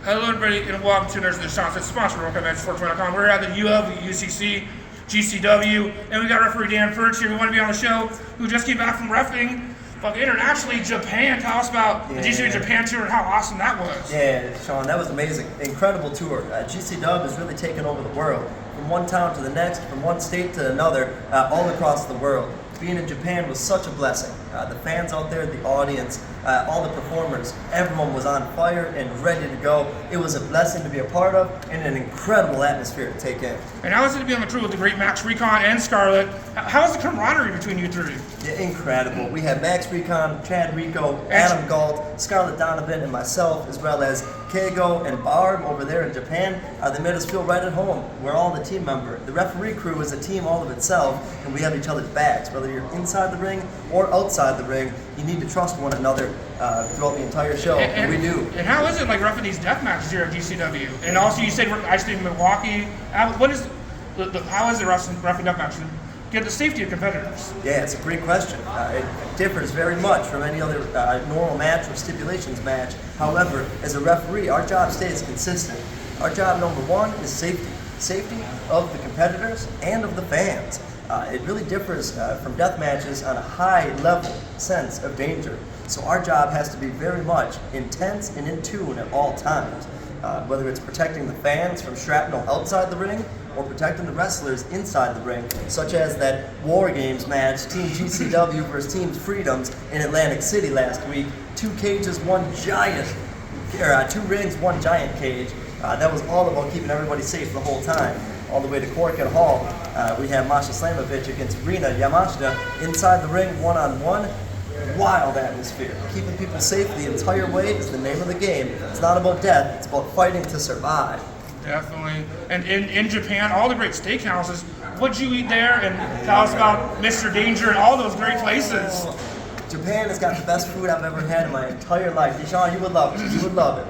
Hello, everybody, and welcome to Nurse of the Shots. It's sponsored by Sports.com. We're at the UL, UCC, GCW, and we got referee Dan Perch here. We want to be on the show, who just came back from reffing internationally, Japan. Tell us about the GCW Japan tour and how awesome that was. Yeah, Sean, that was amazing. Incredible tour. GCW has really taken over the world. From one town to the next, from one state to another, all across the world. Being in Japan was such a blessing. The fans out there, the audience, all the performers, everyone was on fire and ready to go. It was a blessing to be a part of and an incredible atmosphere to take in. And how was it to be on the crew with the great Max Recon and Scarlett? How was the camaraderie between you three? Yeah, incredible. We had Max Recon, Chad Rico, Adam Galt, Scarlett Donovan, and myself, as well as Keigo and Barb over there in Japan. They made us feel right at home. We're all the team member. The referee crew is a team all of itself, and we have each other's backs. Whether you're inside the ring or outside the ring, you need to trust one another throughout the entire show, and we do. And how is it like roughing these death matches here at GCW? And also, you said I stayed in Milwaukee. How is the roughing death match? Get the safety of competitors. Yeah, it's a great question. It differs very much from any other normal match or stipulations match. However, as a referee, our job stays consistent. Our job number one is safety. Safety of the competitors and of the fans. It really differs from death matches on a high level sense of danger. So our job has to be very much intense and in tune at all times. Whether it's protecting the fans from shrapnel outside the ring or protecting the wrestlers inside the ring, such as that War Games match, Team GCW versus Team Freedoms in Atlantic City last week. 2 cages, 1 giant, 2 rings, 1 giant cage. That was all about keeping everybody safe the whole time. All the way to Corkin Hall, we have Masha Slamovich against Rina Yamashita inside the ring, one-on-one. Wild atmosphere. Keeping people safe the entire way is the name of the game. It's not about death, it's about fighting to survive. Definitely. And in Japan, all the great steakhouses, what'd you eat there? And tell us about Mr. Danger and all those great places. Japan has got the best food I've ever had in my entire life. Deshaun, you would love it. You would love it.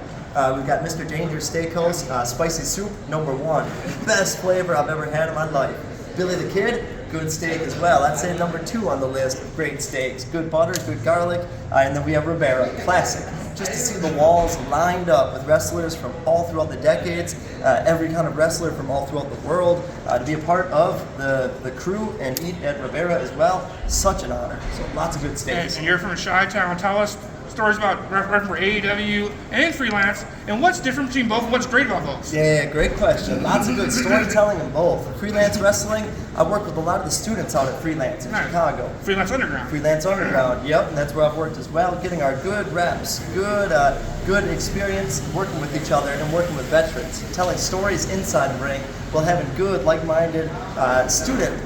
We've got Mr. Danger Steakhouse, spicy soup, #1. Best flavor I've ever had in my life. Billy the Kid, good steak as well. I'd say #2 on the list of great steaks. Good butter, good garlic, and then we have Ribera, classic. Just to see the walls lined up with wrestlers from all throughout the decades, every kind of wrestler from all throughout the world, to be a part of the crew and eat at Ribera as well, such an honor. So lots of good steaks. And you're from Chi-Town. Tell us stories about refereeing for AEW and freelance, and what's different between both and what's great about both? Yeah, great question. Lots of good storytelling in both. Freelance wrestling, I work with a lot of the students out at Freelance in Chicago. Freelance Underground. Freelance Underground, yep, and that's where I've worked as well, getting our good reps, good experience working with each other and working with veterans, telling stories inside the ring while having good, like-minded student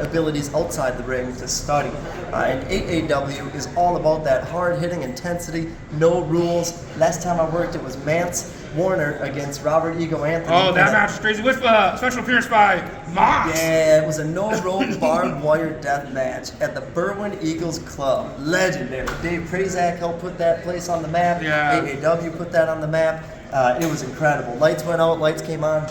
abilities outside the ring to study. And AAW is all about that hard-hitting intensity, no rules. Last time I worked, it was Mance Warner against Robert Ego Anthony. Oh, that match was crazy. With special appearance by Moss. Yeah, it was a no-rope barbed wire death match at the Berwyn Eagles Club. Legendary. Dave Prazak helped put that place on the map. Yeah. AAW put that on the map. It was incredible. Lights went out, lights came on.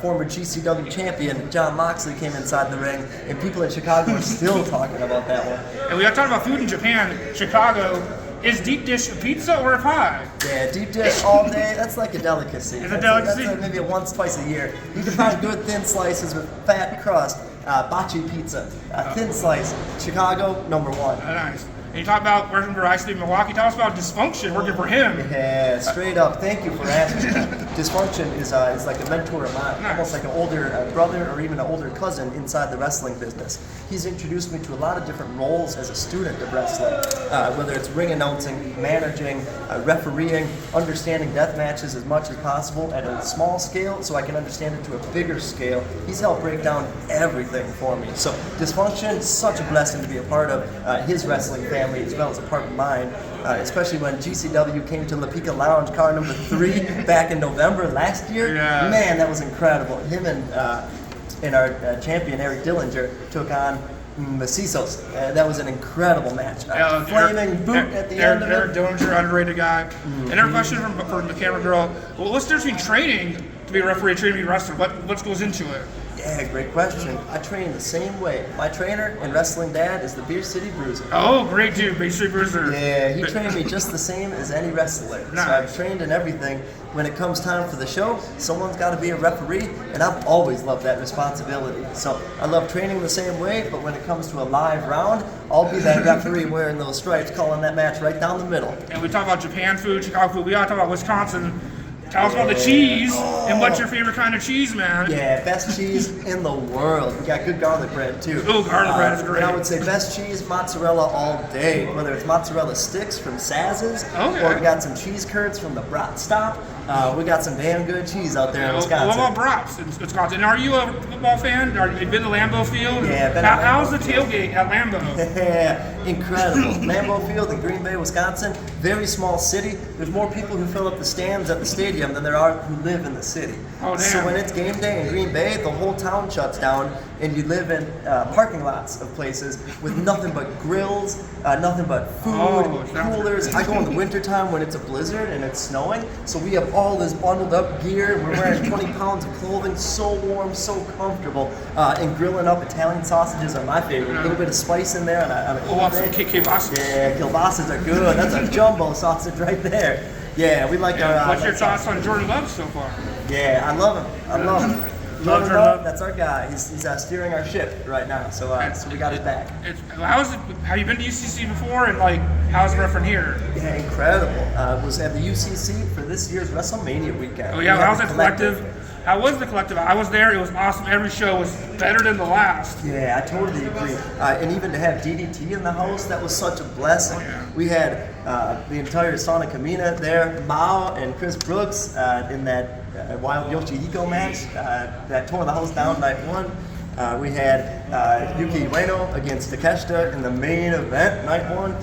Former GCW champion John Moxley came inside the ring, and people in Chicago are still talking about that one. And we got to talk about food in Japan. Chicago, is deep dish a pizza or a pie? Yeah, deep dish all day, that's like a delicacy. It's a delicacy? That's maybe once, twice a year. You can find good thin slices with fat crust, bachi pizza, thin slice. Chicago, #1. Nice. And you talk about working for I Stay in Milwaukee. Tell us about Dysfunction, working for him. Yeah, straight up. Thank you for asking. Dysfunction is like a mentor of mine, Nice. almost like an older brother or even an older cousin inside the wrestling business. He's introduced me to a lot of different roles as a student of wrestling, whether it's ring announcing, managing, refereeing, understanding death matches as much as possible at a small scale so I can understand it to a bigger scale. He's helped break down everything for me. So Dysfunction, such a blessing to be a part of his wrestling family as well as a part of mine, especially when GCW came to La Pica Lounge, car #3, back in November last year. Yeah. Man, that was incredible. Him and our champion, Eric Dillinger, took on Macizos. That was an incredible match. Flaming boot at the end of it. Eric Dillinger, underrated guy. And our question from the camera girl, well, what's the difference between training to be a referee and training to be a wrestler? What goes into it? Yeah, great question. I train the same way. My trainer and wrestling dad is the Beer City Bruiser. Oh, great dude, Bay Street Bruiser. Yeah, he trained me just the same as any wrestler. Nice. So I've trained in everything. When it comes time for the show, someone's got to be a referee, and I've always loved that responsibility. So I love training the same way, but when it comes to a live round, I'll be that referee wearing those stripes, calling that match right down the middle. And we talk about Japan food, Chicago food. We gotta talk about Wisconsin. Tell us about the cheese and what's your favorite kind of cheese, man. Yeah, best cheese in the world. We got good garlic bread too. Oh, garlic bread is great. And I would say best cheese, mozzarella all day. Whether it's mozzarella sticks from Saz's, Okay. or we got some cheese curds from the Brat Stop. We got some damn good cheese out there in Wisconsin. What about brats in Wisconsin? And are you a football fan? Have you been to Lambeau Field? Yeah, been to How's the Lambeau Field. tailgate at Lambeau? Yeah, incredible. Lambeau Field in Green Bay, Wisconsin. Very small city. There's more people who fill up the stands at the stadium than there are who live in the city. Oh, damn. So when it's game day in Green Bay, the whole town shuts down, and you live in parking lots of places with nothing but grills, nothing but food, Oh, sounds coolers. I go in the wintertime when it's a blizzard and it's snowing, so we have all this bundled up gear. We're wearing 20 pounds of clothing, so warm, so comfortable. And grilling up Italian sausages are my favorite. A little bit of spice in there. On a Oh, want some kielbasa? Yeah, kielbasa's are good. That's a jumbo sausage right there. Yeah, we like our. What's your thoughts on Jordan Love so far? Yeah, I love him. I love him. Love Jordan Jordan Love, Love. that's our guy. He's steering our ship right now. So we got his back. Have you been to UCC before? And like, how's the reference here? Yeah, incredible. Was at the UCC for this year's WrestleMania weekend. Oh yeah, We had how's the collective? How was the collective? I was there. It was awesome. Every show was better than the last. Yeah, I totally agree. And even to have DDT in the house, that was such a blessing. Oh, yeah. We had the entire Sonic Amina there, Mao and Chris Brooks in that Wild Yoshihiko match that tore the house down night one. We had Yuki Ueno against Takeshita in the main event night one.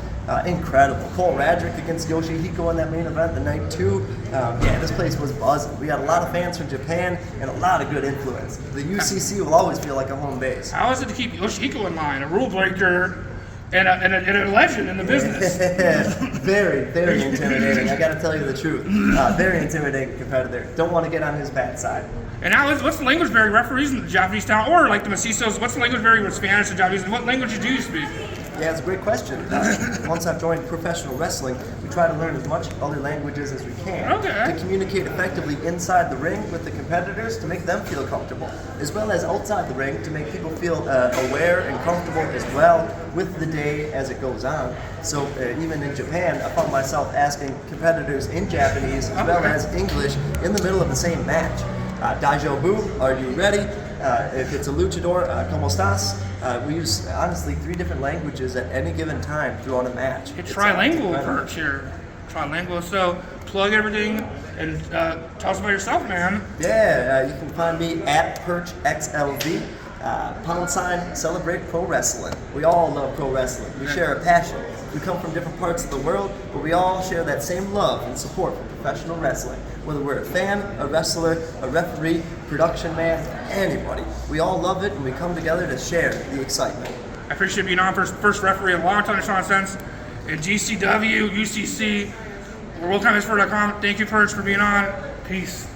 Incredible. Cole Radrick against Yoshihiko in that main event the night two. Yeah, this place was buzzing. We got a lot of fans from Japan and a lot of good influence. The UCC will always feel like a home base. How is it to keep Yoshihiko in line? A rule breaker and a legend in the business. Very, very intimidating. I got to tell you the truth. Very intimidating competitor. Don't want to get on his bad side. And what's the language barrier? Referees in the Japanese town, or like the Macizos, what's the language barrier with Spanish and Japanese? What languages do you speak? Yeah, it's a great question. Once I've joined professional wrestling, we try to learn as much other languages as we can Okay. to communicate effectively inside the ring with the competitors to make them feel comfortable, as well as outside the ring to make people feel aware and comfortable as well with the day as it goes on. So even in Japan, I found myself asking competitors in Japanese as well as English in the middle of the same match. Daijobu, are you ready? If it's a luchador, ¿cómo estás? We use, honestly, 3 different languages at any given time throughout a match. It's It's trilingual incredible. Perch here. Trilingual. So plug everything and tell us about yourself, man. Yeah, you can find me at PerchXLV. # Celebrate Pro Wrestling. We all love pro wrestling. We share a passion. We come from different parts of the world, but we all share that same love and support for professional wrestling. Whether we're a fan, a wrestler, a referee, production man, anybody. We all love it, and we come together to share the excitement. I appreciate being on first referee in a long time, Sean Sense, at GCW, UCC, WorldComExpert.com. Thank you, Perch, for being on. Peace.